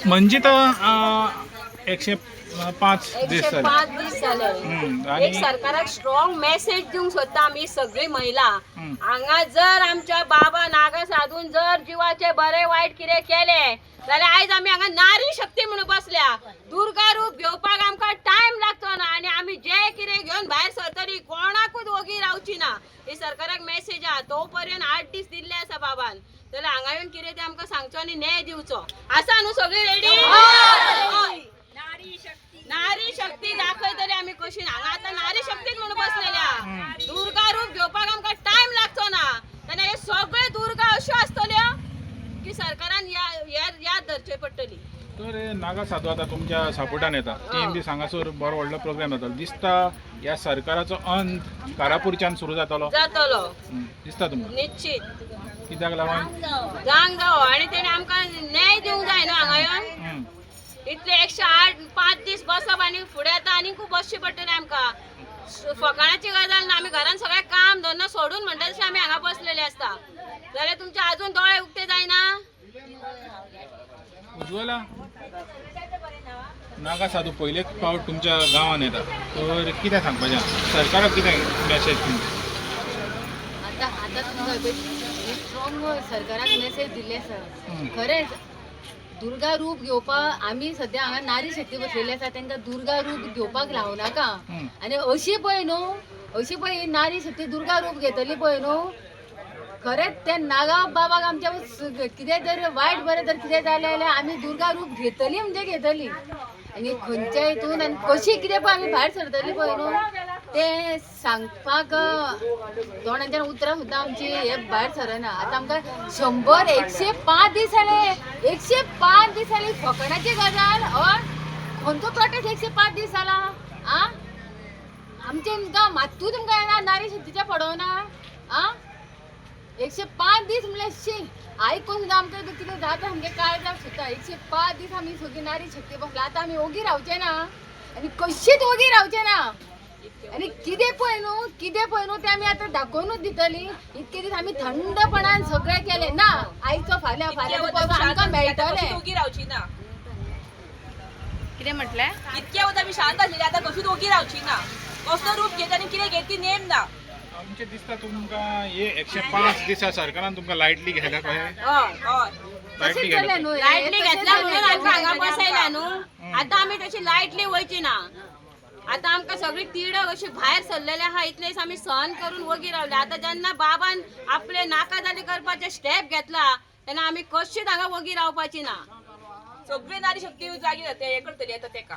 म्हणजे तर 105 दीस झाले. 105 दीस झाले. एक सरकाराक स्ट्रॉंग मेसेज दिवंक सोदता आमी सगळी महिला. हांगा जर आमच्या बाबा नागा साधून जर जीवाचे बरे वाईट कितें केले जाल्यार आयज आमी हांगा नारी शक्ती म्हणून बसल्या. दुर्गा रूप घेवपाक आमकां टायम लागतो ना आनी आमी जे कितें घेवन भायर सरतली कोणाकूच वगी रावची ना. ही सरकाराक मेसेज आहा. तो पर्यंत 8 दीस दिल्ले आसा बाबान. जाल्यार हांगा येवन कितें ते आमकां सांगचो आनी न्याय दिवचो. आसा न्हू सगळी रेडी? नारी शक्ती दाखयतली आमी कशी. हांगा आतां नारी शक्तीच म्हणून बसलेल्या. दुर्गा रूप घेवपाक आमकां टायम लागचो ना. तेन्ना हे सगळे दुर्गा अश्यो आसतल्यो की सरकारान याद धरची पडटली. तर नागा साधू आता तुमच्या सपोर्टान येता 3 दीस हांगासर बरो व्हडलो प्रोग्राम जातलो दिसता. ह्या सरकाराचो अंत कारापूरच्यान सुरू जातलो दिसता तुमकां? निश्चित कित्याक लागून जावंक जावो आनी तेणे आमकां न्याय दिवंक जाय न्हू. हांगा येवन इतले 108-5 दीस बसप आनी फुडें आतां आनी खूब बसची पडटली आमकां. फकाणाची गजाल ना. आमी घरान सगळें काम धंदो सोडून म्हणटा तशें आमी हांगा बसलेले आसता. जाल्यार तुमचे अजून दोळे उक्ते जायना? उज्वला नागा साधू पयलेच फावट तुमच्या गांवांत येता तर कितें सांगपाचें सरकाराक कितें मॅसेज आता तुमकां स्ट्रॉंग सरकाराक मेसेज दिल्ले आसा. खरेंच दुर्गा रूप घेवपाक आमी सद्या हांगा नारी शक्ती बसलेली आसा. तांकां दुर्गा रूप घेवपाक लावनाका. आनी अशी पळय न्हू अशी पळय ही नारी शक्ती दुर्गा रूप घेतली पळय न्हू खरेंच ते नागा बाबाक आमच्या कितें जर वायट बरें जर कितें जालें जाल्यार आमी दुर्गा रूप घेतली म्हणजे घेतली. आनी खंयच्या हितून आनी कशी कितें पळय आमी भायर सरतली पळय न्हू ते सांगपाक दोनांच्यान उतरां सुद्दां आमची हे भायर सरना. आतां आमकां 105 दीस जाले. 105 दीस जाली फकाणाची गजाल. खंयचो प्रोटेस्ट 105 दीस जाला? आमचे तुमकां मात्तू तुमकां येना नारी शक्तीच्या पडोवना? 105 दीस म्हणल्यार शी आयकून सुद्दां आमकां कितें जाता सामकें काळजाक सुद्दां. 105 दीस आमी सगळी नारी शक्ती बसला. आतां आमी ओगी रावचे ना आनी कशीच ओगी रावचे ना. आनी कितें पळय न्हू ते आमी आतां दाखोवनूच दितली. इतके दीस आमी थंडपणान सगळें केलें ना. आयचो फाल्यां आमकां मेळटलें. ओगी रावची ना. कितें म्हटलें? इतके वत आमी शांत आसलेली आतां कशीच ओगी रावची ना. कसलो रूप घेता आनी कितें घेत ती नेम ना. आमचे दिसता तुमकां हे 105 दिसा सरकारान तुमकां लायटली घ्यायला कशें लायटली घ्यायला लायटली घेतला म्हणून आमकां हांगा बसयला न्हू. आतां आमी तशी लायटली वयची ना. आतां आमकां सगळी तिडक अशी भायर सरलेले आहा. इतले दीस आमी सहन करून वगी रावले. आतां जेन्ना बाबान आपले नाकाजाली करपाचे स्टेप घेतला तेन्ना आमी कशीच हांगा वगी रावपाची ना. सगळी नारी शक्ती जागी जाते हे करतली आतां तेका.